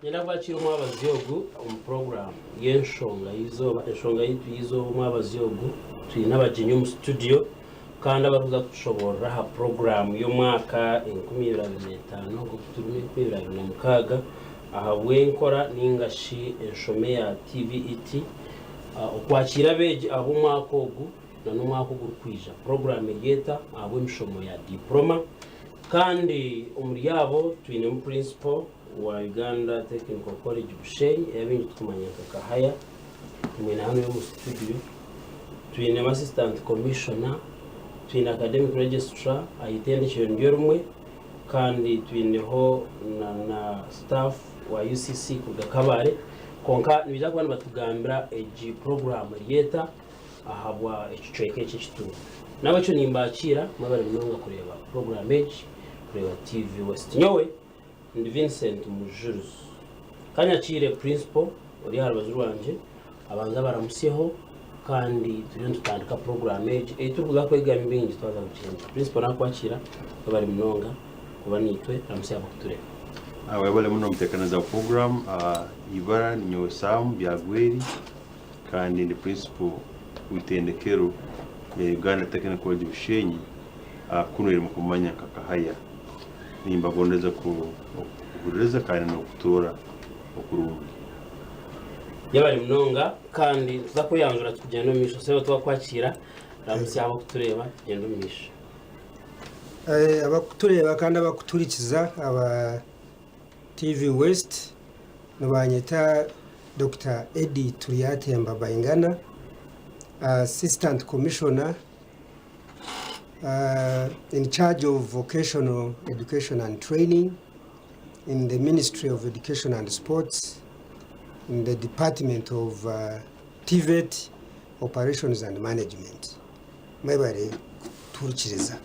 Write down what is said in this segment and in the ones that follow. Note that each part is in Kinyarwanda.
Nyina bacira umwabazyogu program y'enshonga yizo umwabazyogu turi n'abagenyi mu studio kandi abaruza kushobora ha program yo mwaka 2025 guturumi 2026 ahabwe nkora ningashi enshome ya TVET ukwakira beje abo mwaka ogu na n'umwaka ugurukwija program yeta abo mishomo ya diploma kandi umuriyabo twine mu principal wa Uganda Technical College Bushenyi yabinyi tukumanyaka kahaya mwina hano mu studio twine assistant commissioner twine academic registrar ayitendekero ndyorumwe kandi twineho na staff wa UCC kugakabare konka nibija kubana batugambira egi program yeta ahabwa ekichweke cy'ikitu nabacho nimbakira mabare mnonga kureba program egi kureba TV West nyowe ndi Vincent Mujurus kanya chire principal uri harabazuru wanje abanza baramusyeho kandi turiyo tutandika program egi tuvuga ko igambi ngi twaza gukinja principal nakwakira bari mnonga kuba nitwe amusya bakutureba webale muno mutekaniza program ibara nyowe Sam byagweri kandi ndi principal witendekero ya Uganda Technical College Bushenyi kunwere mu kumanya kakahaya nimba gondeza kuhureza kandi no kutora okurungi yabari mnonga kandi tuzakuyanzura tukugenda misho sebo twakwakira ramusya bakutureba genda misho abakutureba kandi abakuturikiza aba TV West nabanyeta Dr. Eddie Tuyatemba Bayingana Assistant Commissioner in charge of vocational education and training in the Ministry of Education and Sports in the Department of TVET Operations and Management mebare turikiriza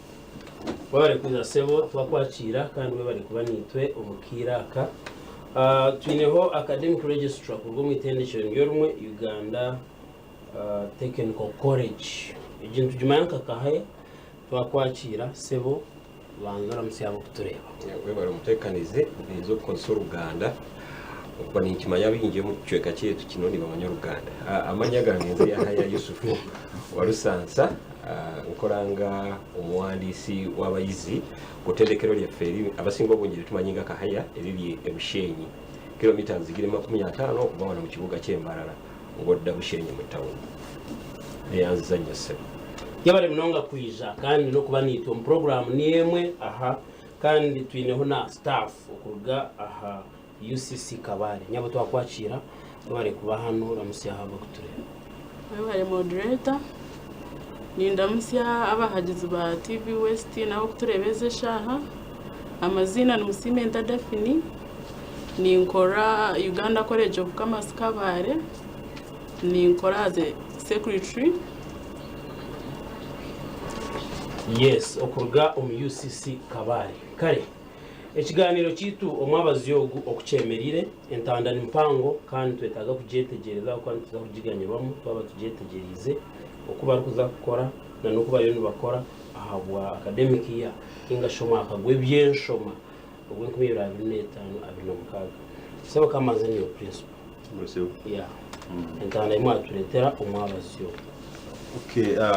bari kuza sebo twakwakira kandi bari kuba nitwe umukiraka twineho academic registrar kurwo mwitendekero ndyorumwe Uganda Technical College igintu jumanka kahaye twakwakira sebo banzara musiyabo kutureba yewe bari umutekanize nizo konsol Uganda uko ni kimanya bingiye mu cweka cyetu kinoni bamanya Uganda amanyaganze ya haya Yusufu warusansa ukoranga umuwandisi w'abayizi gutendekero lya feri abasingo bongere tumanyinga kahaya eriri ebushenyi kilometers zigire 50 ubona mu kibuga cy'embarara ngodda bushenyi mu town yanzanya se yabare mnonga kwija kandi no kuba nitwe mu program niyemwe aha kandi twineho na staff okuruga aha UCC Kabare nyabo twakwakira bari kuba hano ramusya haba kutureba bari moderator nindamusya abahagizi ba TV West naho kuturebeze shaha amazina ni Musimenta Dafini ni nkora Uganda College of Commerce Kabare ni nkora the secretary yes okuruga UCC Kabare kare ekiganiro kitu omwabazyogu okucemerire entanda nimpango kandi twetaga kujetegereza kandi tuzakugiganyirwamo twaba tujetegerize okuba kuza gukora na nukuba yo bakora ahabwa academic year ingashoma akagwe byenshoma ubwo 2025 abinomukaga sebo kamaze niyo principal yeah entanda imwe aturetera omwabazyogu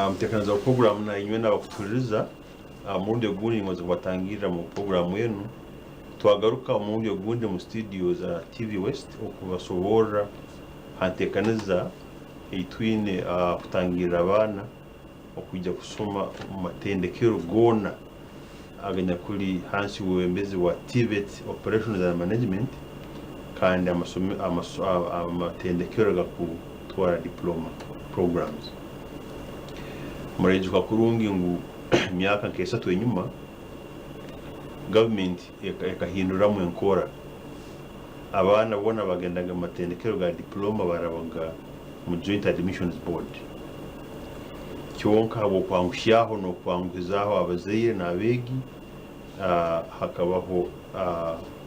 mutekaniza program na inywe n'abakuturiza murundi gundi ngoze kubatangira mu program yenu twagaruka murundi gundi mu studio za TV West okubasobora hantekaniza itwine kutangira abana okujya kusoma mu matendekero gona aganya kuri hansi wembezi wa TVET Operations and Management kandi amatendekero gakutwara diploma programs murejuka kurungi ngu myaka nkesa twenyuma government ekahindura mu enkora abana bona bagendaga matendekero ga diploma barabaga mu Joint Admissions Board cyonka abo kwangushaho no kwanguzaho abazeire nabegi hakabaho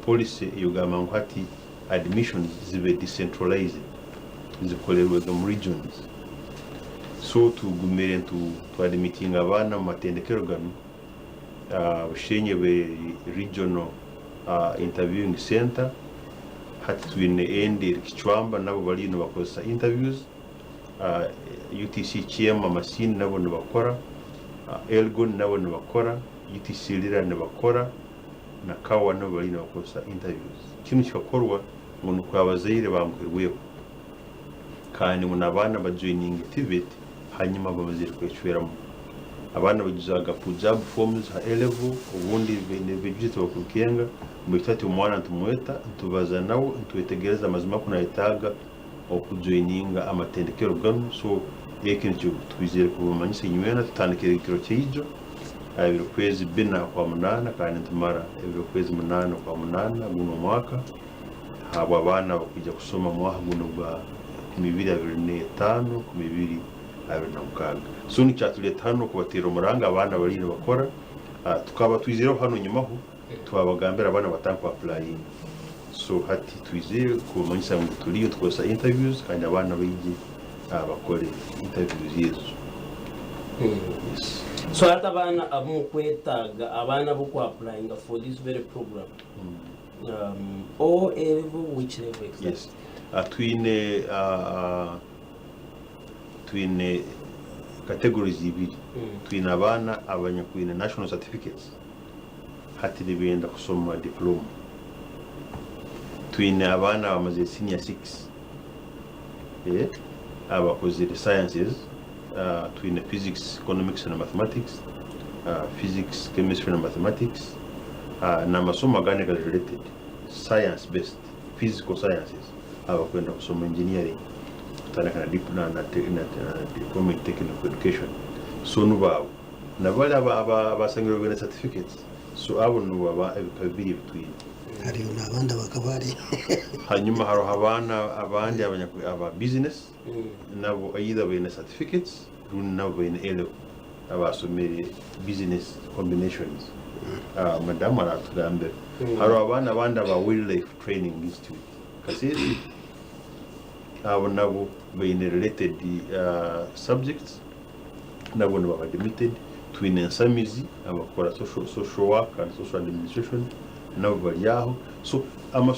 policy yugama nkati admissions zibe decentralized zikolerwe mu regions so tugumere admitting abana mu matendekero gano Bushenyi be regional interviewing center hati twine Endi Kichwamba nabo bari no bakosa interviews UTC Chiema Masini nabo no bakora Elgon nabo no bakora UTC Lira no bakora na Kawa nabo bari no bakosa interviews kintu kikakorwa ngo kwabazaire bamkwirweho kandi ngo nabana bajoining TVET hanyuma babazire kwechweramo abana bagizaga job forms ha level ubundi begize bakukenga mubitati umwana tumweta tubaza nawo tuwetegereza amazima kuna itaga okujoininga amatendekero gano so ekintu twizere kubamanyisa nyumena tutandikira ikiro cyijo abiro kwezi bina kwa munana kandi tumara ebiro kwezi munana kwa munana guno mwaka haba abana bakujya kusoma mwaha guno bwa 2025 2026 so ni cyatuleta hano kubatera umuranga abana bari bakora tukaba twizero hano nyumaho twabagambira abana batanka applying so hati twizere kumanyisa ngo turiyo twosa interviews kandi abana bigi bakore interviews yezo yes. So hata abana amukwetaga abana bo applying for this very program or level which level exactly? Yes twine categories ibiri twine abana abanyakwine national certificates hati libenda kusoma diploma twine abana bamaze senior 6 abakoze the sciences twine physics economics and mathematics physics chemistry and mathematics na masomo gane related science based physical sciences abakwenda kusoma engineering tanakana diploma in technical education so nubao na bale abasangiro bene certificates so abo nuba kabiri bitwine hariyo nabanda bakabari hanyuma haro abana abandi aba business nabo either bene certificates nabo bene elo abasomere business combinations madam aratugambe haro abana abandi aba wildlife training institute kasiri abo nabo bene related subjects nabo nabo admitted twine nsamizi abakora social work and social administration nabo bari aho so ama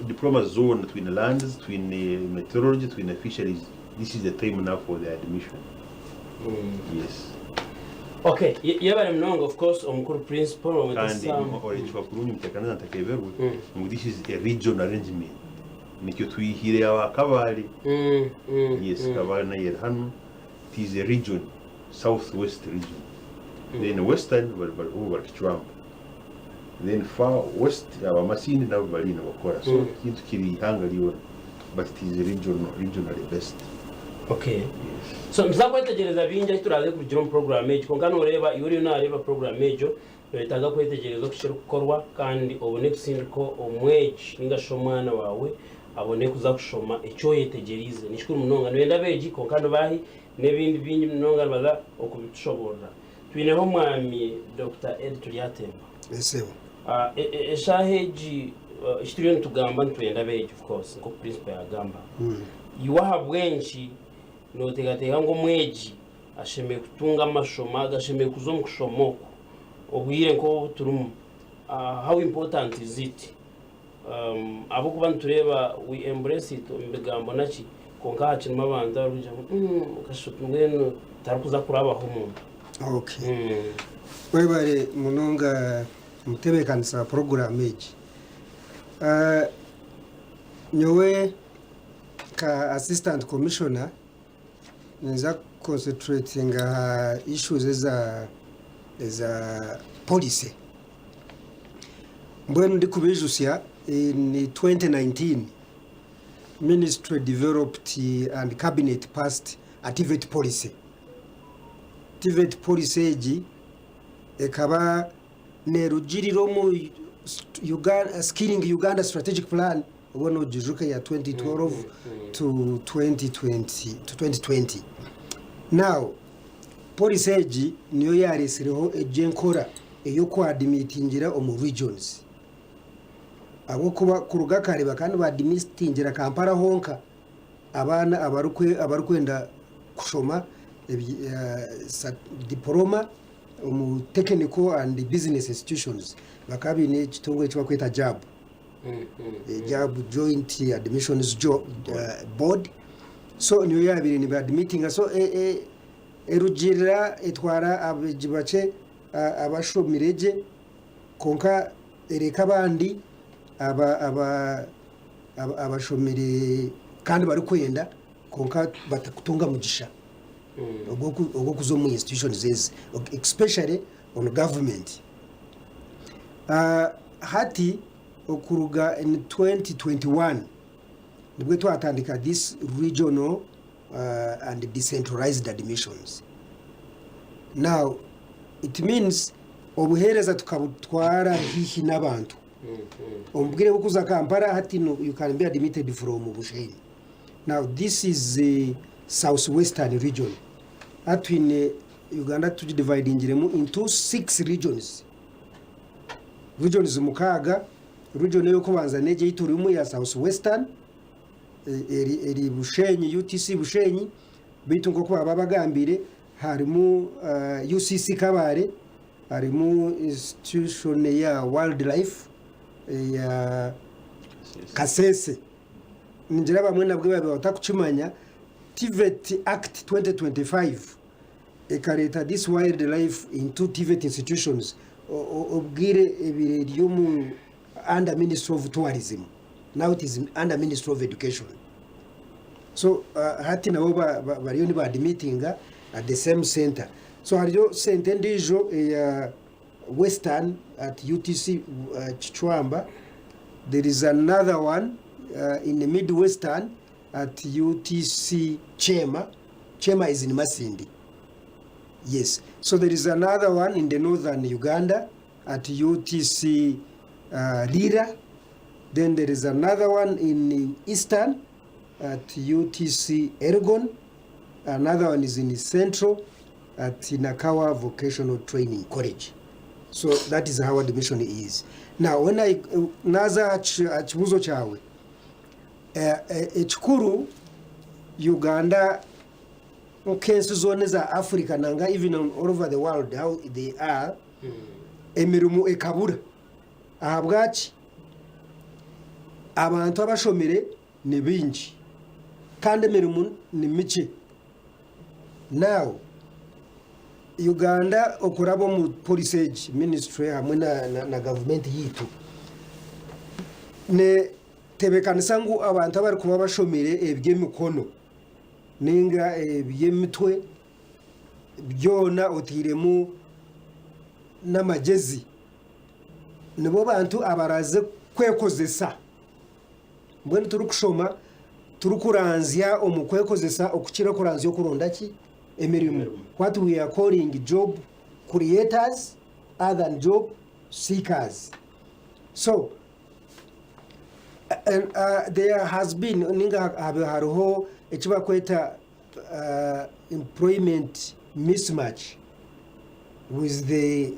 diploma zone twine lands twine meteorology twine fisheries this is the time now for the admission yes okay yabare mnongo of course omukuru principal and orichwa kurunyi mtekana ntakeberwe this is a regional arrangement nikyo twihire abakabari yes kabari na yer hano it is a region southwest region then western over Kichwamba then far west abamasini nabo bari nabakora so kintu kiri hanga liyo but it is regionally best okay yes. So mzakwetegereza binja turaze kugira program ejo konkano ureba yuri nareba program ejo letaga kwetegereza kushira gukorwa kandi obone kusindiko omweji ningashomwana wawe abone kuza kushoma icyo yetegerize nishikuru munonga nwenda beji konkano bahi nebindi binyi munonga baza okubishobora twineho mwami Dr. Ed Tuliatemba esebo eshaheji ishituriyo tugamba ntwenda beji of course ngo principal yagamba yuwaha bwenshi notegateka ngo mweji asheme kutunga amashoma agasheme kuzomu kushomoko obwire ko turumu how important is it abo kuba tureba we embrace it mbegambo naki konka hacirimo abanza ruja kashutungweno tarukuza kurabaho umuntu okay webare munonga mutebekanisa program eji nyowe ka assistant commissioner nza concentrating issues za policy mbwenu ndi kubijusia in 2019 ministry developed and cabinet passed a TVET policy. TVET policy eji ekaba nerugiriro mu Uganda skilling Uganda strategic plan obono jijuka ya 2012 to 2020. Now policy eji niyo yaresireho ejenkora eyo coordinatingira omu regions abo kuba kuruga kare kandi ba administratingira Kampala honka abana abarukwenda kushoma diploma mu technical and business institutions bakabine kitongo cyo kwita JAB JAB Joint Admissions Board. So niyo yabiri ni admitting so erugira etwara abaje abashomireje konka ereka abandi abashomire kandi bari kwenda konka batakutunga mugisha ogwo kuzo mu institutions zeze, especially on government. Hati okuruga in 2021 nibwo twatandika this regional and decentralized admissions. Now it means obuhereza tukabutwara hihi n'abantu ombwire bukuza Kampala hati no, you can be admitted from Bushenyi. Now this is the southwestern region. Atwine Uganda tudividing into 6 regions. Regions mukaga, region yo kubanza neje iturimu ya southwestern eri Bushenyi, UTC Bushenyi bitu ngo kwa babagambire harimu UCC Kabare, harimu institution ya wildlife ya Kasese. Ninjira bamwe nabwe batakucimanya TVET Act 2025 ekareta this wildlife into TVET institutions obwire ebire ryo under Ministry of Tourism. Now it is under Ministry of Education. So hati nabo bariyo ni ba admitting at the same center. So hariyo center ndijo western at UTC Chichwamba. There is another one in the midwestern at UTC Chema. Chema is in Masindi. Yes. So there is another one in the northern Uganda at UTC Lira. Then there is another one in eastern at UTC Ergon. Another one is in central at Nakawa Vocational Training College. So that is how admission is. Now when I naza achibuzo chawe echikuru Uganda kensi zone za Africa nanga even all over the world how they are emirimu ekabura ahabwachi abantu abashomere ni bingi kandi emirimu ni mike. Now Uganda okurabo mu police age ministry hamwe na government yitu ne tebekanisa ngu abantu abari kuba bashomere eby'emikono ninga eby'emitwe byona otiremu n'amagezi nibo bantu abaraze kwekozesa mbwene turukushoma turukuranzya omukwekozesa okukira kuranzya okuronda ki emirimu. What we are calling job creators other than job seekers. So there has been ninga haruho echiba kweta employment mismatch with the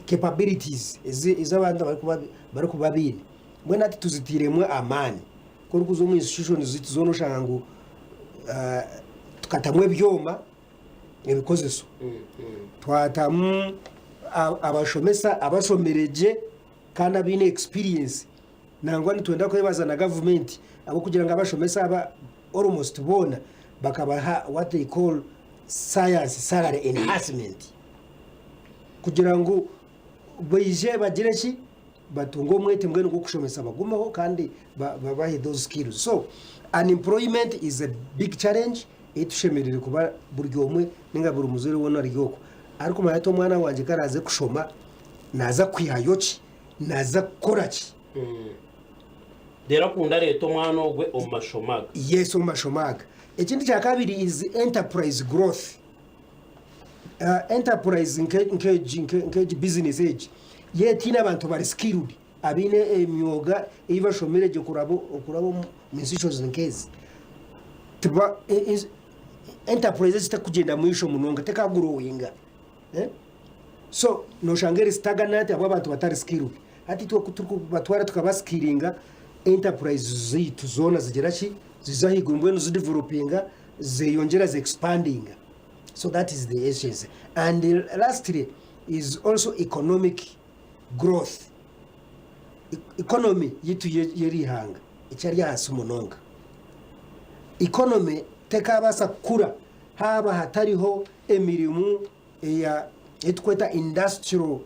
capabilities izabanda bari kubabini mbona ati tuzitiremwe amani kuri kuzo mu institutions zitizono shangu tukatamwe byoma ebikozeso twatamu abashomesa abashomereje kandi abine experience nangwa nitwenda kwebaza na government abo kugira ngo abashomesa aba almost bona bakaba what they call science salary enhancement kugira ngo bayije bagire ki batungo mwete mbwene ngo kushomesa bagumaho kandi babahe those skills. So unemployment is a big challenge etushemerere kuba buryo umwe ninga buri muzere wona ryoko ariko mayato mwana wanje karaze kushoma naza kwihayoki naza koraki dera kunda reto mwana ogwe omashomaga. Yes, omashomaga. Ekindi kya kabiri is enterprise growth. Enterprise engage business age yetina abantu bari skilled abine emyoga ibashomereje kurabo mu institutions nkezi tiba enterprise zitakugenda mwisho munonga teka growing so no shangere stagnant abo abantu batari skilled hati batwara tukabaskillinga enterprise zitu zona zigerachi zizahigwa no zidevelopinga zeyongera expanding. So that is the essence. And lastly is also economic growth. economy yitu yerihanga icyari hasi umunonga economy tekabasa kura haba hatariho emirimo ya etweta industrial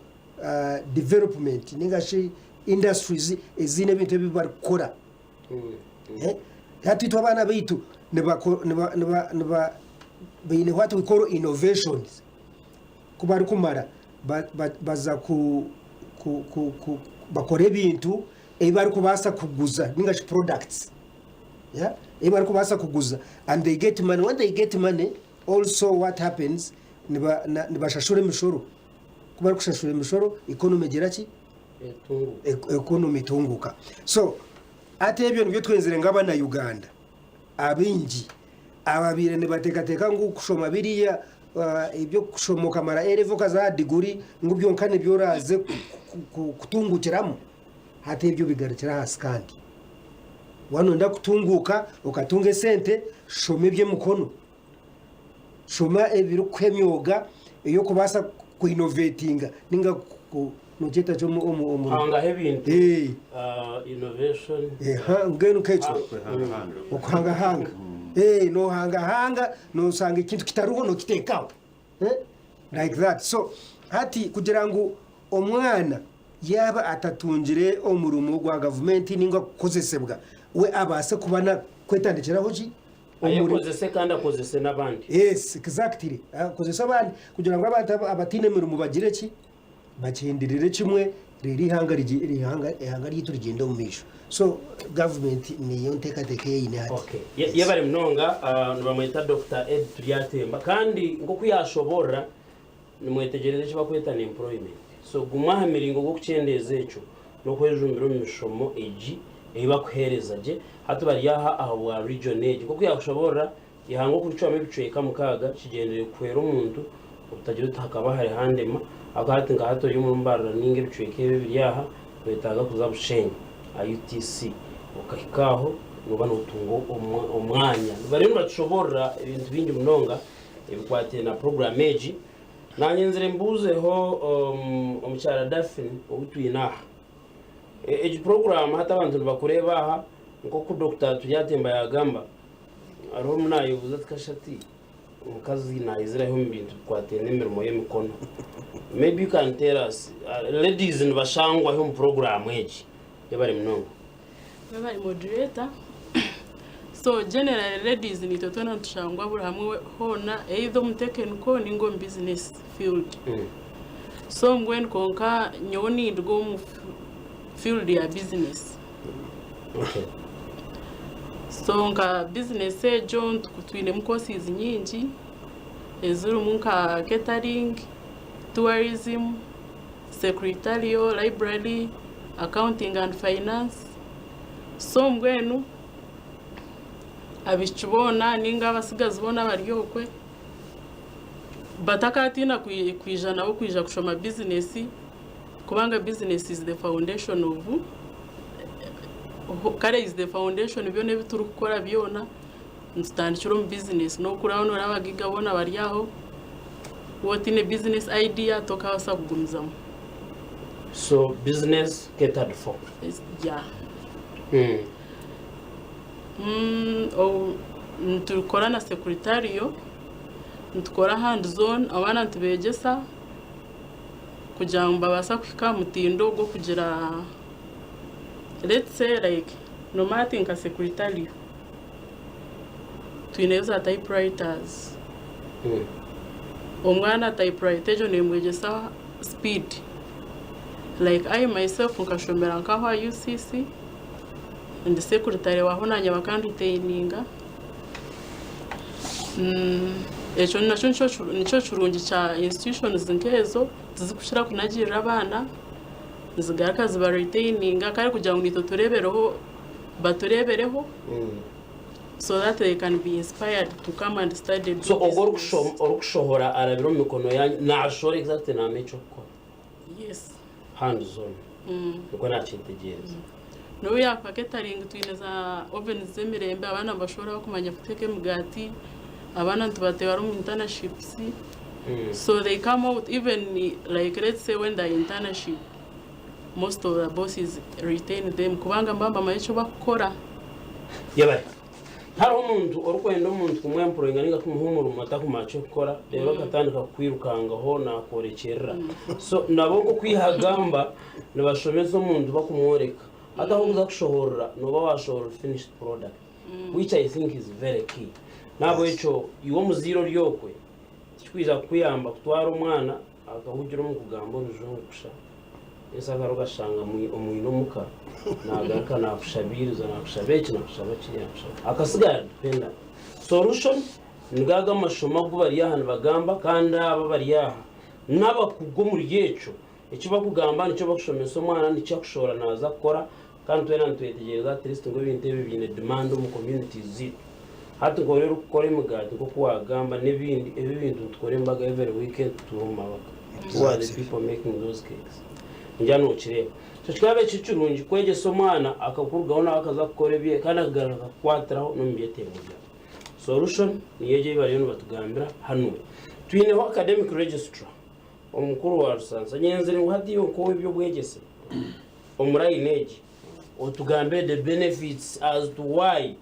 development ningashi industries ezine bintu bibakora hati abana bitu neba bine what we call innovations kubari kumara baza bakore ibintu bari kubasa kuguza ningashi products bari kubasa kuguza and they get money. When they get money also what happens nibashashura imishoro kubari kushashura imishoro economy geraki economy tunguka. So ate ebyo nibyo twenzere ngaba na Uganda abingi ababire nibatekateka ngo kushoma biriya ibyo kushomoka mara erevoka za diguri ngo byonkane byoraze kutungukiramo hate ibyo bigarukira hasi kandi wano nda kutunguka ukatunge sente shome bye mukono shoma ebiro kwemyoga iyo kubasa ku innovatinga ninga nugeta cyo mu hanga hebintu innovation ngenu kecho ukhanga hanga no hanga no sanga ikintu kitaruho no kitekaho like that. So hati kugira ngo omwana yaba atatungire omurumo gwa government ninga kozesebwa we abase kubana kwetandikiraho ki ayikozese kandi akozese nabandi. Yes, exactly. Akozese abandi kugira ngo abatine mirumo bagire ki bakindirire kimwe riri hanga ryitu rigenda mu misho. So government niyo ntekateke ine hati. Okay. Yabari mnonga nibamwita Dr. Ed Turiatemba kandi ngo kuyashobora nimwetegereze kiba kweta ni employment. So gumaha miringo go kucendeze eco no kwejumbiro mishomo eji eba kuherezaje hatu bari yaha aho wa region age kuko yashobora ihango kucwa mebicueka mukaga kigendere kwera umuntu utagira utakaba hari handema akahati ngahato y'umurumbarira ninge bicueke bibiri yaha kwetaga kuzabushenya UTC ukahikaho nuba nutungo umwanya bari bashobora ibintu bingi munonga ibikwate na program age nanye nzire mbuzeho omucyara Daphne ubutwinaha age program hata abantu bakureba aha nko ku Dr. Turiatemba yagamba ariho munayivuza tukashati umukazi nayiziraho mbintu kwate nemirimo y'emikono. Maybe you can tell us ladies nibashangwa ho mu program age yabari mnongo bari moderator. So generally ladies ni totona tushangwa buri hamwe hona either mu technical ningo business field. So ngwen konka nyoni ndgo mu field ya business. Okay. So nka business ejo twine mu courses nyingi ezuru munka catering, tourism, secretarial, library, accounting and finance. So ngwenu abicubona ninga basigaza bona baryokwe batakatina kwijana bo kwija kushoma business kubanga business is the foundation of kare is the foundation byone bituru gukora byona ntandikiro mu business no kurabona abagiga bona baryaho what in a business idea toka wasabugumizamo. So business catered for yeah. Ntukora na secretarial ntukora hand zone abana ntubegesa kugira ngo babasa kwika mutindo go kugira let's say like no matter nka secretarial twineza typewriters omwana typewriter jo nemwegesa speed like I myself nkashomera nkaho UCC and secretary wahonanya bakandi traininga echo nico churungi cha institutions nkezo zizikushira kunagirira abana zigarakaza ba retaininga kare kugira ngo nito turebereho baturebereho so that they can be inspired to come and study. So orukushohora arabiro mikono yanyu na ashore exactly na mecho ko. Yes. Hands on. Uko na chintegeza. No ya catering twineza oven zemirembe abana bashobora kumanya guteka mugati abana ntubatewa mu internships. So they come out even like let's say when the internship most of the bosses retain them kubanga mbamba mayicho bakukora yabaye hariho omuntu orikwenda omuntu kumwemployinga ninga kumuhumura umata kumacho kukora rero akatandika kwirukangaho nakorekerera so nabo ko kwihagamba nibashomeza omuntu bakumworeka atahuza kushohora noba washohora finished product which I think is very key nabo echo iwo muziro ryokwe kikwiza kuyamba kutwara umwana akahugira mu kugamba urujungu kusha esa garuka shanga omwino muka nagaruka nakushabiriza nakushabeki nakushabaki akasigara dependa solution nigaga amashoma gubari yaha bagamba kanda aba bari yaha nabakugo muri yecho icyo bakugamba nicyo bakushomesa umwana nicyo akushora naza gukora kandi twena ntwetegereza at least ngo ibintu bibine demand mu community zitu hati ngo rero ukora imigati ko kuwagamba n'ibindi ibintu tukore imbaga every weekend turuma baka who are the people making those cakes njyano kireba cyo kikabe cyicurungi kwegesa umwana akakurgaho na akaza gukora ibiye kandi agaraka kwatiraho no mbiyete mu solution niyeje bari no batugambira hano twineho academic registrar omukuru wa rusanza nyenzere ngo hadiyo ko ibyo bwegese omurayineje otugambe the benefits as to why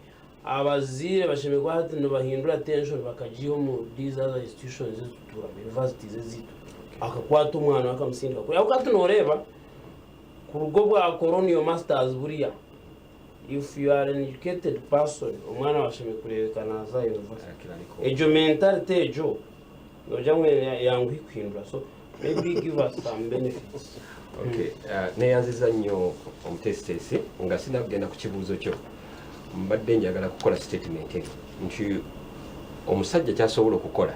abazire bashemerwa hati no bahindura attention bakajiho mu these other institutions zitura universities zitu akakwata umwana akamusindika kuri ako katunoreba ku rugo bwa colonial masters buriya if you are an educated person umwana washeme kurebekana za university ejo mentality ejo nojamwe yangu ikwindura so maybe give us some benefits. Okay, neyanziza nnyo omutesitesi nga sinagenda ku kibuuzo kyo mbadde njagala kukola statement eri nti omusajja kyasobola okukola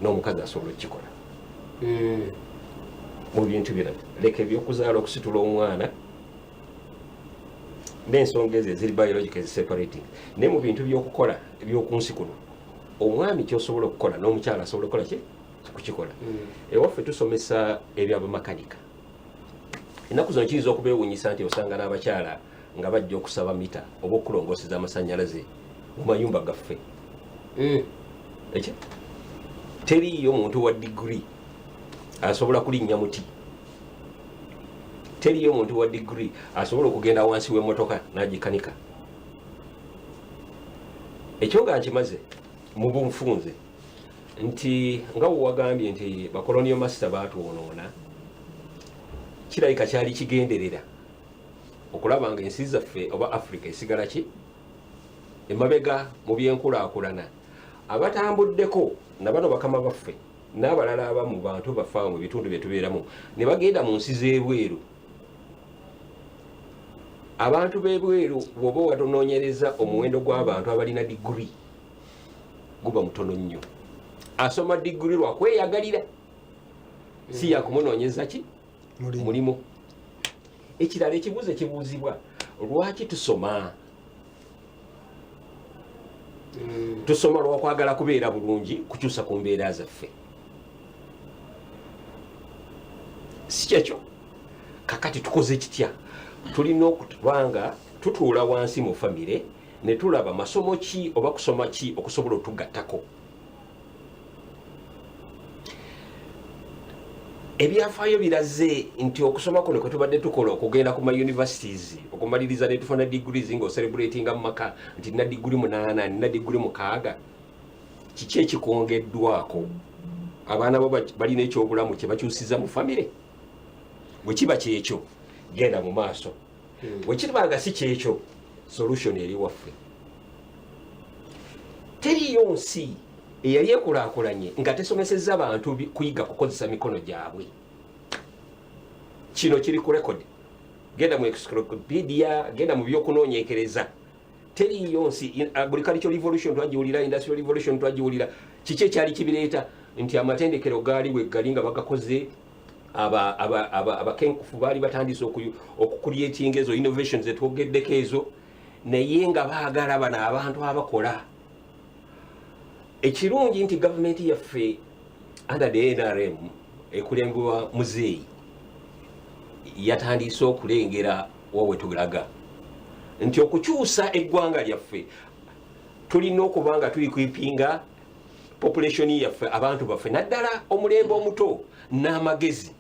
n'omukazi asobola okukikola mu bintu birala leka ebyokuzaala okusitula omwana n'ensonga ezo eziri biological separating naye mu bintu by'okukola ebyokunsi kuno omwami kyosobola okukola n'omukyala asobola okukola ki kukikola ewaffe tusomesa ebyabamakanika ennaku zino kiyinza okubeewuunyisa nti osanga n'abakyala nga bajja okusaba mita oba okulongooseza amasannyalaze mu mayumba gaffe eki teriiyo muntu wa digiri asobola kulinnya muti teriiyo muntu wa digiri asobola okugenda wansi w'emmotoka n'agikanika ekyo nga nkimaze mu bunfunze nti nga wewagambye nti bakolonial master baatwonoona kirabika kyali kigenderera okulaba nga ensi zaffe oba Africa esigala ki emabega mu byenkulaakulana abatambuddeko na bano bakama baffe n'abalala abamu bantu bafaamu mu bitundu bye tubeeramu ne bagenda mu nsi z'ebweru. Abantu b'ebweru bw'oba watunoonyereza omuwendo gw'abantu abalina diguri guba mutono nnyo. Asoma diguri lwa kweyagalira si yakumunoonyeza ki mulimu. Ekirala ekibuuzo kibuuzibwa lwaki tusoma? Tusoma lwa kwagala kubeera bulungi kukyusa ku mbeera zaffe. Si kyekyo kakati tukoze kitya? Tulina okutubanga tutuula wansi mu famire ne tulaba masomo ki oba kusoma ki okusobola otugattako. Ebyafaayo biraze nti okusoma kuno kwe tubadde tukola okugenda ku ma universities okumaliriza ne tufuna degrees nga celebratinga mu maka nti nina diguri 8 nina diguri 6 kiki ekikongeddwako abaana bo balina ekyobulamu kye bakyusiza mu famire. Bwe kiba kyekyo genda mu maaso. Bwe kiribanga si kyekyo solution eri waffe. Teriyo nsi eyali ekulaakulanye nga tesomesezza abantu kuyiga kukozesa mikono gyabwe. Kino kiri ku record. Genda mu encyclopedia, genda mu byokunoonyekereza. Teriyo nsi agricultural revolution twagiwulira, industrial revolution twagiwulira. Kiki ekyali kibireeta nti amatendekero gaali we gali nga bagakoze abakenkufu baali batandise okucreating ezo innovations etwogeddeko ezo naye nga baagala bano abantu abakola. Ekirungi nti gavumenti yaffe under the NRM ekulembwa muzeeyi yatandise okulengera wawe tulaga nti okukyusa eggwanga lyaffe tulina okubanga tuli kwipinga population yaffe abantu baffe naddala omulembe omuto n'amagezi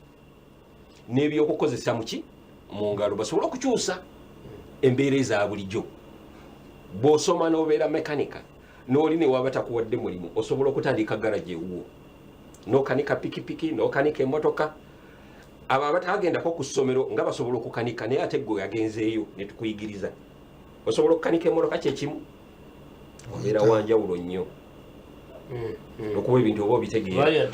n'ebyokukozesa mu ngalo basobola okukyusa embeera eza bulijjo. Bw'osoma n'obeera mekanika n'oli ne waba takuwadde mulimu osobola okutandika garaje ewuwo n'okanika pikipiki n'okanika emmotoka. Abo abatagendako ku ssomero nga basobola okukanika naye ate gwe yagenzeeyo ne tukuyigiriza osobola okukanika emmotoka kyekimu obeera wanjawulo nnyo okuba ebintu oba obitegeera.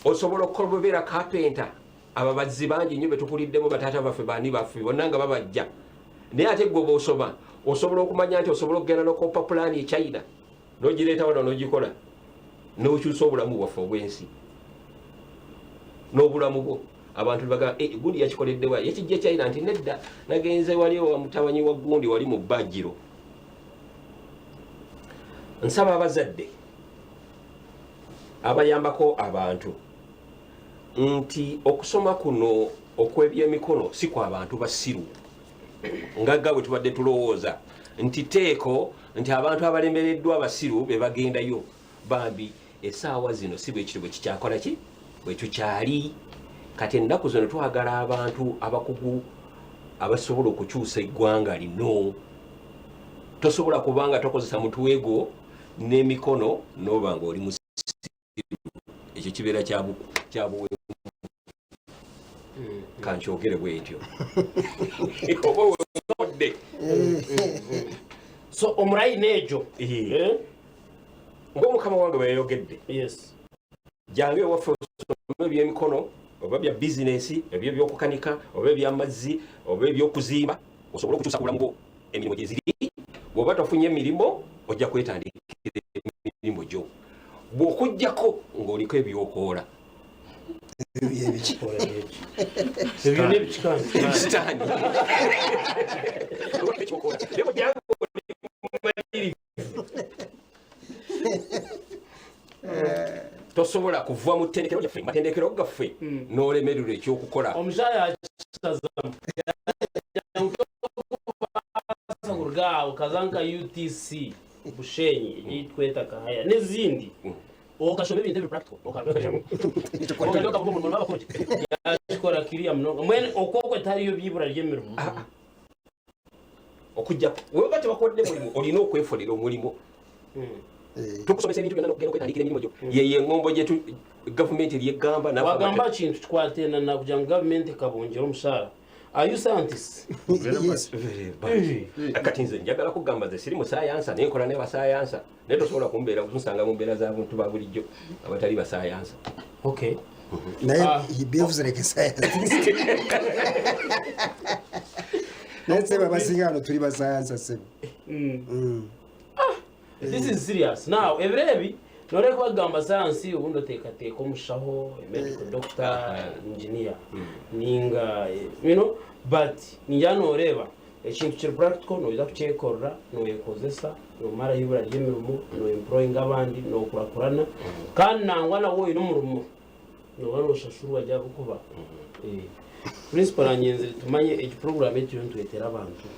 Osobola okukola obeera kapenta. Ababazzi bangi nnyo betukuliddemu bataata baffe baani baffe bonna nga babajja naye ate gwe bw'osoma osobola okumanya nti osobola okugenda n'okoppa pulaani e China n'ogireeta wano n'ogikola n'okyusa obulamu bwaffe obw'ensi n'obulamu bwo. Abantu bagamba gundi yakikoleddewa yakijja China nti nedda nagenze wali wa mutabanyi wa gundi wali mu Bajiro. Nsaba abazadde abayambako abantu nti okusoma kuno okw'ebyemikono si kwa bantu basiru ngagga bwe tubadde tulowooza nti teeko nti abantu abalemereddwa abasiru be bagendayo bambi essaawa zino si bwe kiri bwe kikyakola ki bwe tukyali. Kati ennaku zino twagala abantu abakugu abasobola okukyusa eggwanga lino. Tosobola kubanga tokozesa mutwe gwo n'emikono n'oba ng'oli musiru. Ekyo kibeera kyabuwe kankyogere bwentyo oba wodde. So omulayi n'egyo ng'omukama wange bweyayogedde jangu ewaffe osome ebyemikono oba bya bizinesi ebyo ebyokukanika oba ebyamazzi oba ebyokuzimba osobola okukyusa bulamu bwo emirimu gye ziri. Bw'oba tofunye emirimu ojja kwetandikira emirimu gyo bw'okuggyako ng'oliko ebyokoola. Ebyo n'ebikitaani tosobola kuva mu ttendekero lyaffe matendekero gaffe n'olemererwa ekyokukola. Omukyala akisazamugaawo kazanka UTC Bushenyi egyitweta Kahaya n'ezindi okasoma ebintu ebyo practical okakikola kiriya mnongo mwene okwokwe taliyo byibura ly'emirimu okujja weba tebakodde mulimu olina okwefolera omulimu. Tukusomesa ebintu byonna n'okugenda okwetandikira emirimu gyo yeye ngombo gyetu gavumenti lyegamba wagamba kintu tukwatena nakugira ngu gavumenti kabonjera omushahara. Are you scientists? Yes. Kati nze njagala kugamba nze siri musayansa naye nkola ne basayansa naye tosobola kumbeera kunsanga mu mbeera z'abantu ba bulijjo abatali basayansa. Okay. Naye he behaves like a scientist. Let's say babasinga hano tuli basayansa sebo. This is serious. Now, ebrebi nore kubagamba science ubundo teka omushaho medical doctor engineer ninga but njano oreba ekintu kiri practical no kuchekorra no yekozesa no mara yibura ry'emirumu no employing abandi no kurakurana kandi nangwa nawo ino murumu no bano shashuru wajya kukuba principal anyenze tumanye iki program y'icyo ntwetera abantu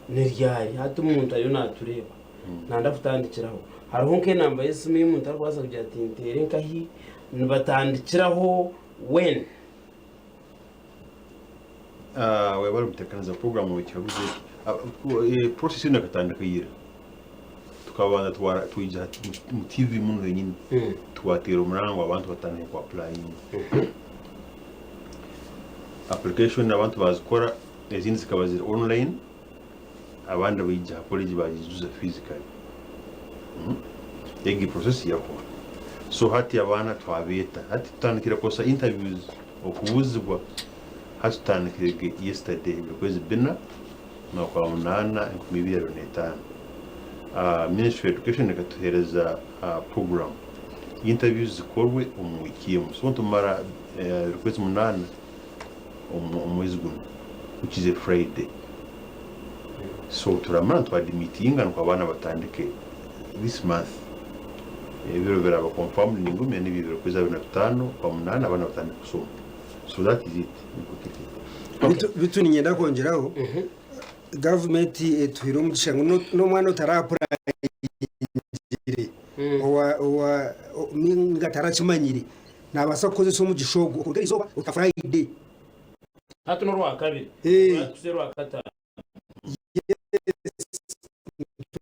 neryari hati umuntu ayo natureba nandafutandikiraho hariho nk'enamba y'esimu y'umuntu arikwaza kugira ati ntere nkahi nibatandikiraho when webali mutekaneza program wekyabuze process ino akatandika yira tukabanza twija mu TV muno yenyini twatera umurango abantu batandika ku applying application abantu bazikora ezindi zikaba ziri online abandi bijja college bajizuza physically yegi process yako so hati abana twabeta hati tutandikira kosa interviews okubuzibwa hati tutandikira yesterday because bina no kwa munana 2025 Ministry of Education ikatuhereza program interviews zikorwe umwikiyemo so tumara request munana umwezi guno which is a Friday so turamana twadimitinga no abana batandike this month ebiro biraba confirm ningumye n'ibiro kweza 25 kwa munana abana batandike kusoma so that is it bitu ninyenda kongeraho government etuhira umugisha no mwana utarapura owa minga tarakimanyire nabasa kukozesa umugishogo kugera izoba uta Friday hatu no rwakabiri rwakatanu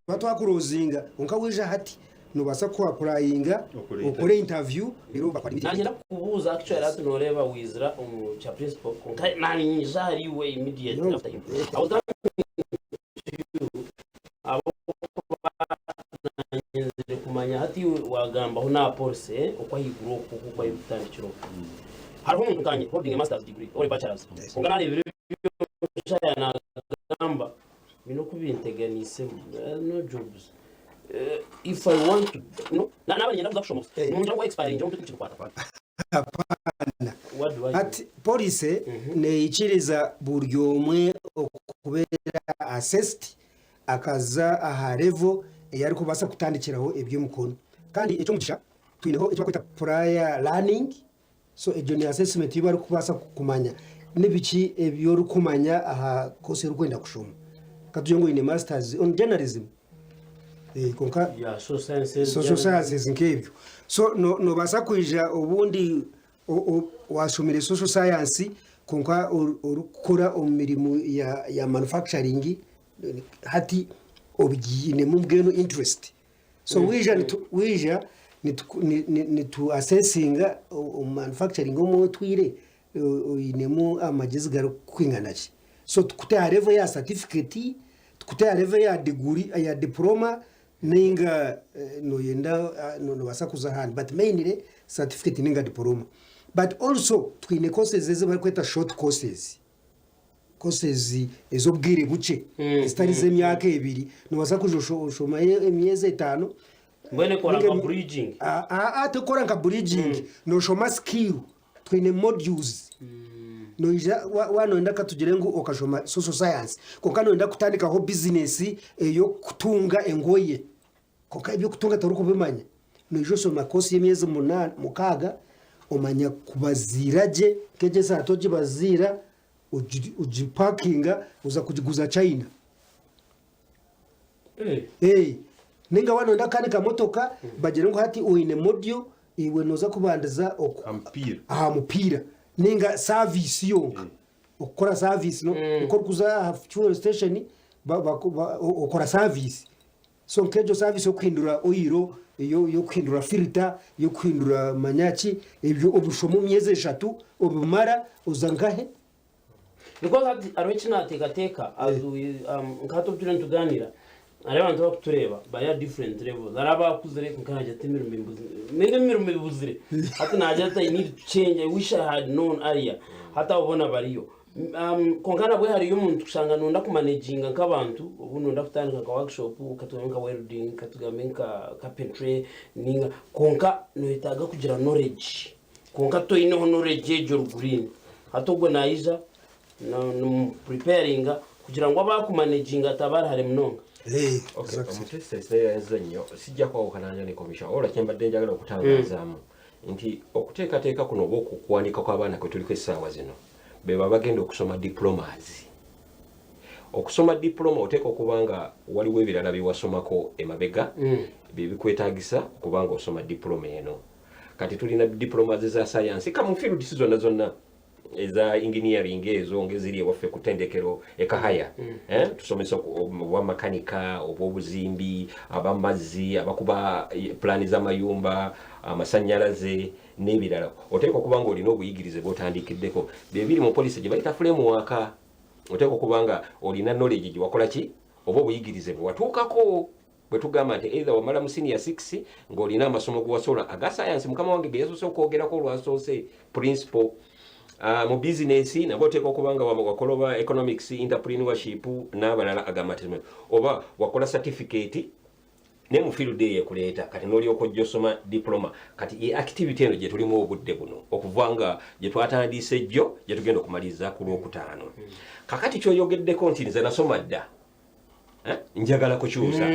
batwakurozinga unkawija hati nubasa ku applyinga ukore interview rero bakora nanjye nakubuza actually hatu noreba wizra cha principal konka nani jari we immediate after him I was abo nanyeze kumanya hati wagamba ho na police uko higuro kuko yitandikiro hariho umuntu kanye holding a master's degree or a bachelor's konka nari ibiro cyane nagamba bino kubinteganise no jobs if I want to nabanye ndavuga kushomoza umuntu ngo expire nje mutu kwata apana ati police ne ikiriza buryo umwe okubera assessed akaza aha level yari kubasa kutandikiraho ibyo mukono kandi icyo mugisha twineho icyo kwita prior learning so a junior assessment yiba ari kubasa kumanya nibiki ebyo rukumanya aha kose rukwenda kushoma katuye ngo ine masters on journalism konka ya social sciences nkebyo so no basa kwija ubundi washomire social science konka urukora umirimu ya manufacturing hati obigine mu bweno interest so wija ni to assessing manufacturing mo twire inemu amagezi garo kwinganaje so tukutaya level ya certificate tukutaya level ya degree ya diploma ninga no yenda no basa kuzahana but mainly certificate ninga diploma but also twine courses zeze bari kweta short courses ezobwire buce zitarize myaka ebiri no basa kujoshoma emyeze 5 mbone kora bridging tekora nka bridging no shoma skill twine modules no ija wano enda katugire ngo okashoma social science kokano enda kutandika ho business yo kutunga engoye koka ibyo kutunga taruko bimanya no ijo soma course yemyeze 8 mukaga omanya kubaziraje keje sa toje bazira ujipakinga uza kujiguza China ninga wano enda kanika motoka bagire ngo hati oine module iwe noza kubandaza mupira ninga service yonka ukora service no ukora kuza fuel station ukora service so nkejo service yo kwindura oiro yo kwindura filter yo kwindura manyachi ibyo obushomo myeze 3 obumara uzangahe because arwechi natekateka azu ngato turi tuganira ari abantu bakutureba baya different levels araba kuzere kunkanaje timiru mbuzire hata naje ata need to change I wish I had known earlier hata ubona bariyo konkana bwe hari umuntu kushanga nunda ku managinga nk'abantu ubuno ndafutanga ka workshop ukatumenka welding katugamenka carpentry ninga konka no itaga kugira knowledge konka to ine knowledge jo green hata ubwo nayiza no preparing kugira ngo abakumanaginga tabara hari mnonga okay omutese seyazanyo sijja kwa kananja ne commission ola kyemba denjagala okutangazamu nti okuteeka kuno boku kuwanika kwa bana kwetuliko essaawa zino beba bagenda okusoma diplomas okusoma diploma oteeka okubanga waliwo ebirala biwasomako emabega bibikwetaagisa okubanga osoma diploma eno kati tulina diplomas za science kamu field zonna eza engineering ezo ngeziri ewaffe kutendekero ekahaya tusomesa wa makanika obuzimbi abamazzi abakuba plani za mayumba amasanyalaze n'ebirala oteeka okubanga olina obuyigirize bwotandikiddeko bebiri mu police gye bayita framework oteeka okubanga olina knowledge gye wakola ki oba obuyigirize bwe watuukako bwe tugamba nti either wamala mu senior 6 ng'olina amasomo ge wasola aga science mukama wange ge yasoose okwogerako olwasoose principal mu business nabo oteeka okubanga wakoloba economics entrepreneurship n'abalala agamateme oba wakola certificate ne mu field yeekuleeta kati n'olyoka ojja osoma diploma kati activity eno gye tulimu obudde buno okuvanga gye twatandise jjo gye tugenda okumaliriza ku Lwokutaano kakati kyoyogeddeko nti nze nasoma dda njagala kukyusa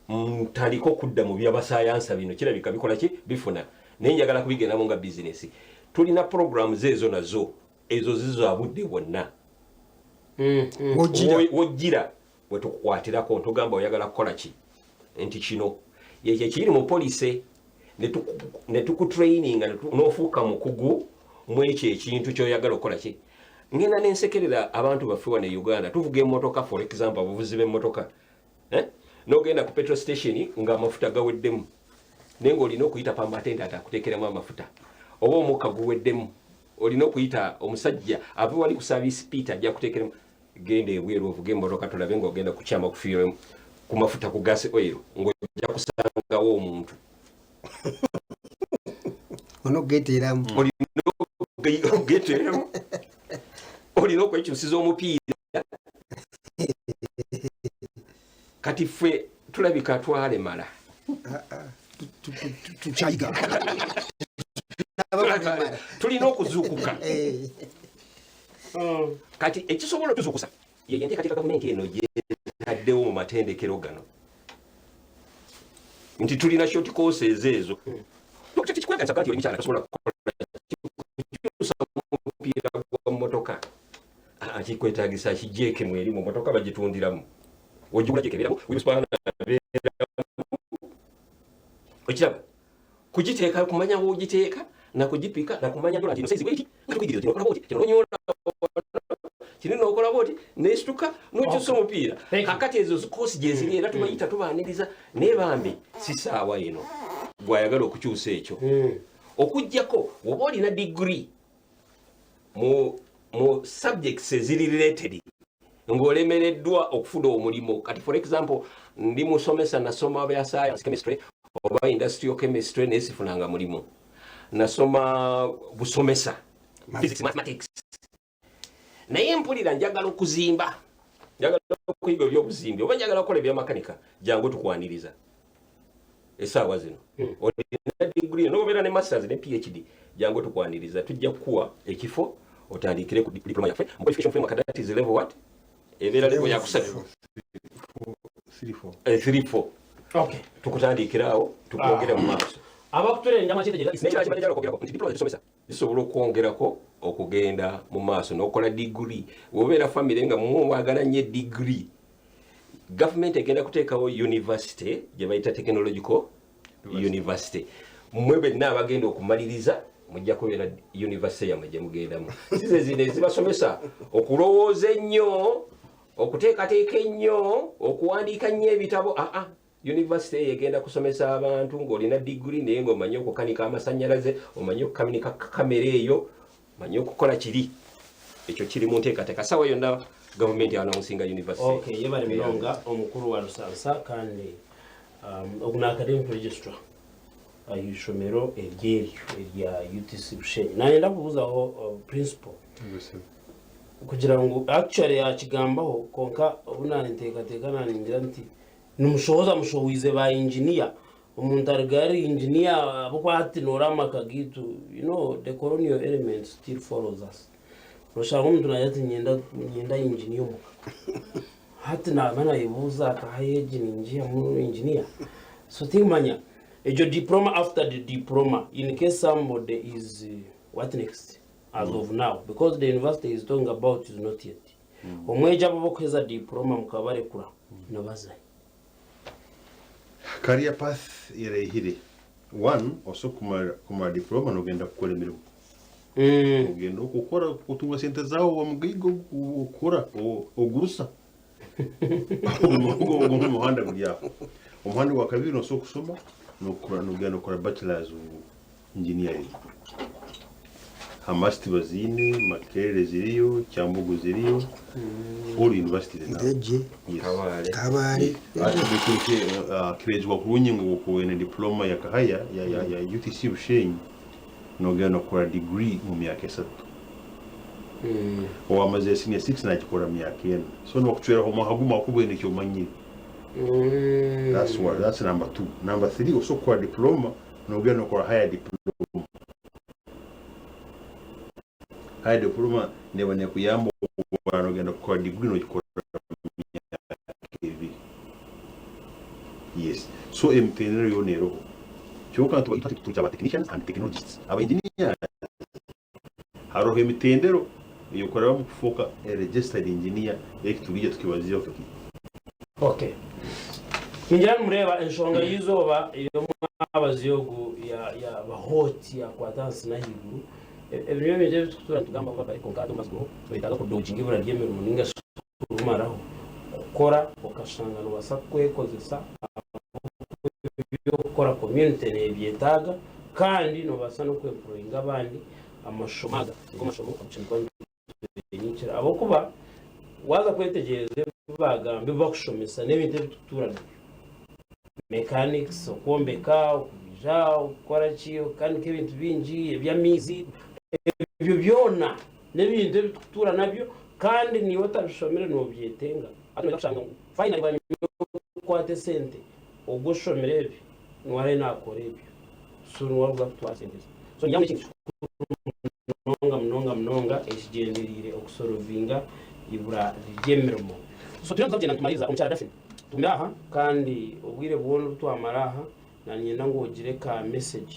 ntandika okudda mu byabasayansa bino kirabika bikola ki bifuna naye njagala kubigendamu nga business tulina programs ezo nazo ezo zizo abudde bwonna wojjira wetukukwatirako ntugamba oyagala kukola ki nti kino yekyo kiri mu police ne tukutraininga n'ofuuka mukugu mu ekyo ekintu kyoyagala okukola ki ngenda nensekerera abantu baffe wano e Uganda tuvuga emmotoka for example abavuzi b'emmotoka n'ogenda ku petrol station ng'amafuta gaweddemu naye ng'olina okuyita pamatenda atakuteekeramu amafuta oba omukka guweddemu olina okuyita omusajja ava wali ku service peter ajja kuteekeramu genda ebweru ovuga emmotoka tulabe ng'ogenda kukyama kufiiremu ku mafuta ku gas oil ng'ojja kusangawo omuntu onogeteeramu ogeteeramu olina okwekyusiza omupiira kati ffe tulabika twalemala tukyayiga tulina okuzuukuka kati ekisobola okuzuukusa yenteekateeka gavumenti eno gyetaddewo mu matendekero gano nti tulina short courses ezo tekikweganisa kati oli mukyala tasobola kukola omupiira gwa mmotoka kikwetaagisa kijeeke mweri mu mmotoka bagitundiramu ojjukula jekebeeramu wispana okiraba kugiteeka kumanya woogiteeka nakugipika nakumanya dola nti nosaizi bweti nga tukuyigiriza tinokola bwoti tinonyola kini nokola bwoti nesituka nokyusa omupiira kakati ezo zikosi gyeziri era tubayita tubaaniriza naye bambi si saawa eno gwayagala okukyusa ekyo okuggyako oba olina degree mu subjects eziri related ng'olemereddwa okufuna omulimu kati for example ndi musomesa nasoma bya science chemistry oba industrial chemistry nesifunanga mulimu nasoma busomesa physics mathematics naye mpulira njagala okuzimba njagala okuyiga ebyobuzimbi oba njagala okukola ebyamakanika jangu tukwaniriza esaawa zino olina degree nobeera ne masters ne phd jangu tukwaniriza tujja kukuwa ekifo otandikire ku diploma yaffe mu qualification framework that is level what ebeera level ya kusatu 3-4 okay tukutandikirawo tukwogera mu maaso abakutulenga makitegeera diploma zisomesa zisobola okwongerako okugenda mu maaso n'okola degree wobeera famire nga muwagala nnyo degree government egenda kuteekawo university gye bayita technological university mmwe benna abagenda okumaliriza mujja kubeera university yammwe gye mugendamu size zino ezibasomesa okulowooza ennyo okuteekateeka ennyo okuwandiika nnyo ebitabo university egenda kusomesa abantu ng'olina degree naye ng'omanyi okukanika amasannyalaze omanyi okukanika kamera eyo omanyi okukola kiri ekyo kiri mu nteekateeka sawa yonna gavumenti announcinga university okay yebale milonga omukulu wa Lusansa kandi oguna academic registrar ayishomero eryeyo erya UTC Bushenyi nayenda kubuuzaho principal kugira ngu actually yakigambaho konka obunani nteekateeka naningira nti nimushoboza mushowize ba engineer omuntu arigari engineer abokwati norama kagitu you know the colonial element still follows us roshaka omuntu najati nyenda engineer muka hati na mana yibuza akahayeji ninjia mu engineer so tingmanya ejo diploma after the diploma in case somebody is what next as of now because the university is talking about is not yet omweja bokweza diploma mukabare kura nabaza career path irehire one also kuma diploma nogenda kukora emirimu ugenda okukora kutunga sente zawo wamugigo ukora ogurusa umuhanda guryaho umuhanda wa kabiri no kusoma nogenda okora bachelors engineering hamasti bazine makerere ziriyo cyambugu ziriyo all university ndeje kabare kirezwa kunye ngo kuwene diploma ya kahaya ya UTC Bushenyi nogenda okora degree mu myaka 3 wamaze senior 6 nakikora myaka 4 so nokuchwera ho mahaguma kubwene cyo manyire that's number 2 number 3 also kwa diploma nogenda okora higher diploma nebone kuyamba nogenda okora degree nokikora yes so emtenero yonero cyoka tuba technicians and technologists aba engineers haro emitendero yokora mu kufoka registered engineer ekitugije tukibazio fuki okay kinjira mureba enshonga yizoba iyo mwabaziyogu ya bahoti ya kwatansi na higu ebyo byo tutura tugamba kwa ariko kandi mazgo twitaga ko dojinga ibura ryemera umuninga rumaraho gukora ukashanga no basakwe kozesa byo gukora community nebyetaga kandi no basa no kwemployinga abandi amashomaga ngo amashomo kucimba nyikira abo kuba waza kwetegereze bagambe bakushomesa n'ibindi tutura mechanics okombeka okubija okukora kiyo kandi k'ebintu bingi ebyamizi ebyo byona n'ebindi tutura nabyo kandi niwe tabishomere n'obyetenga atashanga finally bani kwate sente ogoshomere ebyo nware nakora ebyo so nwavuga twasendeza so nyamwe kintu mnonga ekigenderire okusorovinga ibura ryemermo so tuyanza kugenda tumariza omucyara dafini tumiraha kandi ubwire bwone twamaraha nanyenda ngo ugire ka message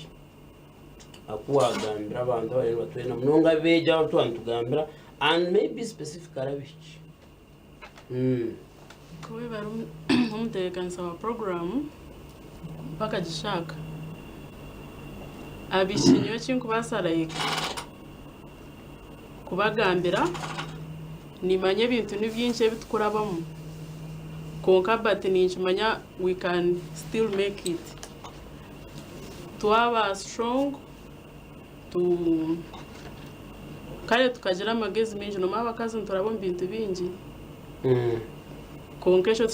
akuwagambira abantu abari batwena mnonga beja abantu tugambira and maybe specific arabici kuba bari umutekanisa wa program bakagishaka abishinyo cyinko basaraye kubagambira nimanye bintu nibyinshi bitukurabamo konka but ninchimanya we can still make it to have strong to kale tukagira amagezi menshi no mabakazi nturabona bintu bingi konkesho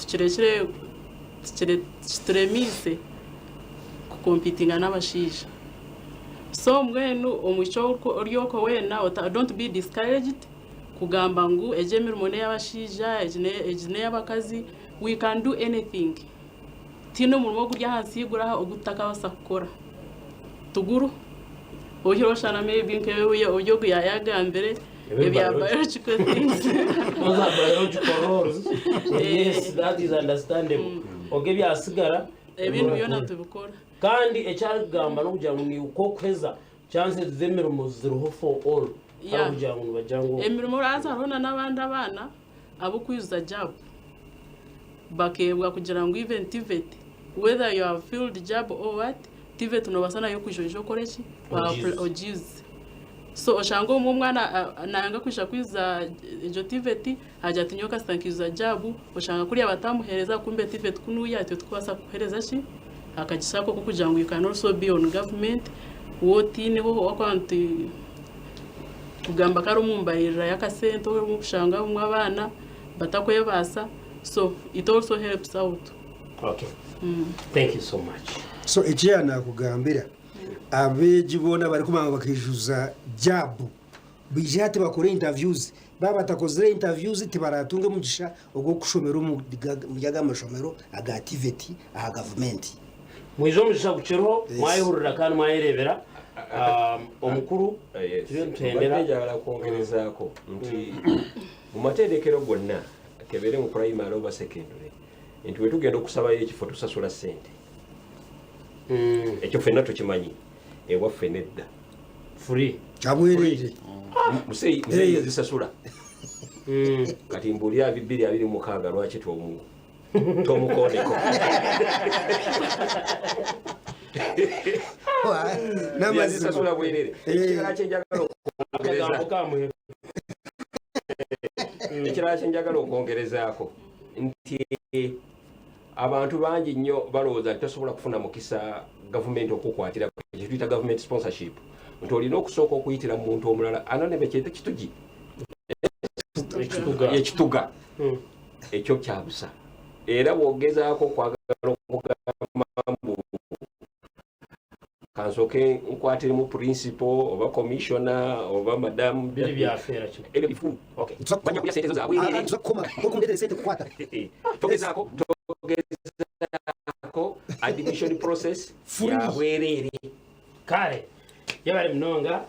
tukirekire turemise kukompitinga n'abashisha so mwenu omucho oryoko wena don't be discouraged kugamba ngu ejemira mone y'abashija ejine y'abakazi we can do anything tino murimo kurya hansi yigura ogutaka basakora tuguru ohiroshana maybe nkewe oyo yayagambere ebya biological things those are biological roles yes that is understandable oge byasigara ebintu byona tubikora kandi ecyagamba no kugira ngo ni uko kweza chance zemera umuziruho for all kugira ngo bajango emirimo raza rona n'abandi abana abo kuyuza job bakebwa kugira ngo even TVET whether you have filled job or what TVET no basana yo kujojo korechi ojize so oshango umwana nanga kwisha kwiza ejo TVET haja tinyoka stankiza job oshanga kuri abatamuhereza kumbe TVET kunuya ate twasa kuhereza shi akajisako kugira ngo you can also be on government wotine ho akwanti kugamba karo mumbarira yakasento mu kushanga umwabana batakwebasa so it also helps out. Okay. Thank you so much. So ekyana kugambira abejibona bari kumanga bakijuza jabu bijate bakore interviews baba takozere interviews tibaratunge mugisha ogwo kushomera mu yaga amashomero aga TVET aha government mwizo mugisha gucero mwayihurira kandi mwayirebera omukuru tuyendera njagala kwongerezako nti mu matendekero gonna kebere mu primary oba secondary nti wetugenda okusaba ekifo tusasula sente ekyo fenna tukimanyi ewaffe nedda free kyabwerere museyi zisasula kati mbuli 226 lwaki tomukoneko namazisasula bwerere ekirala kyenjagala okwongerezaako nti abantu bangi nnyo balowooza nti tosobola kufuna mukisa gavumenti okukwatira kyetuyita government sponsorship nti olina okusooka okuyitira mu muntu omulala ananebe kyete kitugi ekituga ekyo kyabusa era bwogezaako okwagala okugamba mbu kansoke nkwatire mu principal oba commissioner oba madam bili byafera kyo ele bifu okay banya kuya sente zaabwe tukoma kokumudere sente kukwata togezako admission process ya bwerere kare yabari mnonga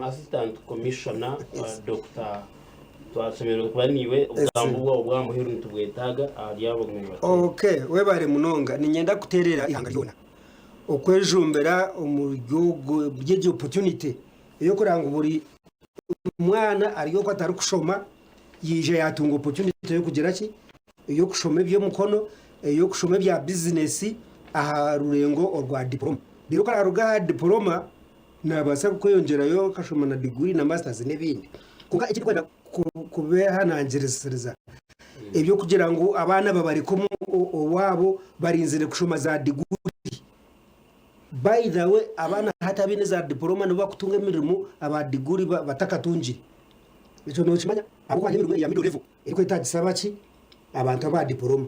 assistant commissioner Dr. twasomero kubaniwe ubwambuwa ubwamuhiru ntubwetaga aryabo gumwe okay webare munonga ninyenda kuterera ihanga ryona okwejumbera umuryogo byeje opportunity yo kuranga buri mwana ariyo ko atari kushoma yije yatunga opportunity yo kugira ki yo kushoma byo mukono yo kushoma bya business aha rurengo orwa diploma rero kararuga diploma nabasa kwiyongerayo kashoma na degree na masters n'ibindi kuko iki kwenda kube hanangirisiriza ibyo kugira ngo abana babari ko wabo barinzire kushoma za degree. By the way abana hata bine za diploma no bakutunga imirimo aba degree batakatunji icyo no kimanya abo kwa imirimo ya middle level iko itagisaba ki abantu aba diploma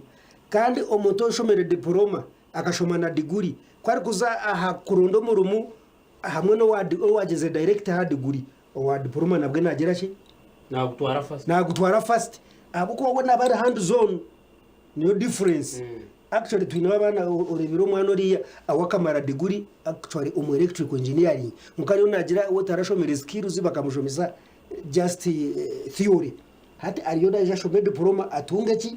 kandi omuntu oshomere diploma akashoma na degree kwari kuza aha kurundo murumu hamwe no wageze direct ha degree wa diploma nabwe nagera ki nagutwara fast abo ko wona bari hand zone niyo difference. Actually twina abana urebiro mwana uriya awakamara degree actually electrical engineering mukari unagira utarashomera skills bakamushomeza just theory hati ariyo daje shomera diploma atunga ki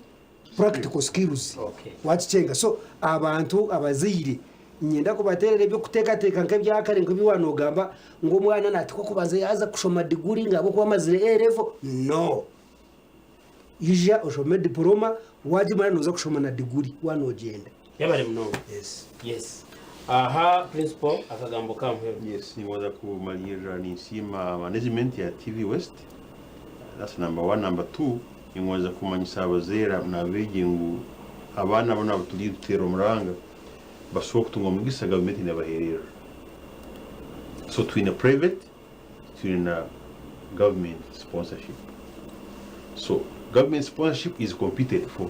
practical skills. Wachenga so abantu abazire nyenda kubaterere byo kutekateka nk'ebyakare nk'biwanogamba ngo mwana natiko kubanza yaza kushoma degree ngabo kwa mazire level no ija ushome diploma wajimana nuza kushoma na degree wanogenda yabare mnono. Yes aha principal akagambo kamwe. Yes, niwaza kumalira nisima management ya TV West. That's number 1. Number 2 niwaza kumanyisa abazera nabege ngo abana bana batuli dutero muranga bashoboka kutunga mu gisa government n'abaherera. So twina private twina government sponsorship. So government sponsorship is competed for.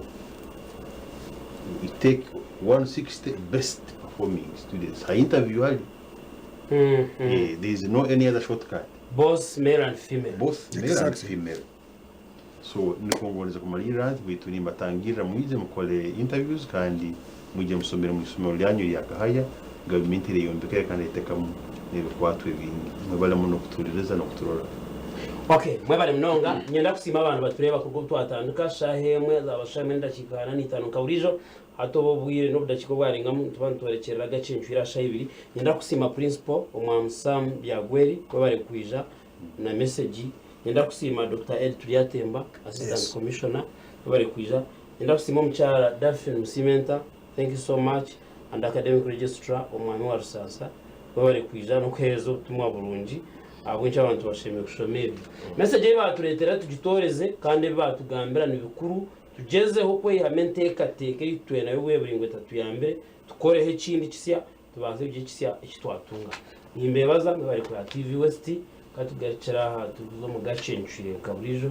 We take 160 best performing students. I interview early. There is no any other shortcut. Both male and female. Both male and female. So nikongoleza kumalira bitu ni batangira muize mukole interviews kandi muje musomera mu isomero lyanyu yakahaya government ire yombekere kandi itekamu n'ebikwatwe bingi mwebala muno kutuririza no kuturora. Okay, mwebale mnonga nyenda kusima abantu batureba kuko twatandika shahemwe zabashame ndakikana nitanuka burijo hato bobwire no budakiko bwaringa tubantu barekerera gacenjwira shayibiri nyenda kusima principal omwamsam byagweri kwebale kwija na message nyenda kusima Dr. Ed Tuliatemba assistant commissioner kwebale kwija nyenda kusima mchara Daphne Musimenta, thank you so much, and academic registrar omwami wa Rusasa kwebale kwija no kwezo tumwa burungi abuncha abantu basheme kushomera message baturetera tugitoreze kandi batugambira nibikuru tugezeho ko ihamente kateke yitwe nayo weburingo 3 ya mbere tukorehe kindi kisya tubaze ibyo kisya ikitwatunga nimbebaza bari ku TV West katugarikira aha tuzo mu gacenshire kaburijo.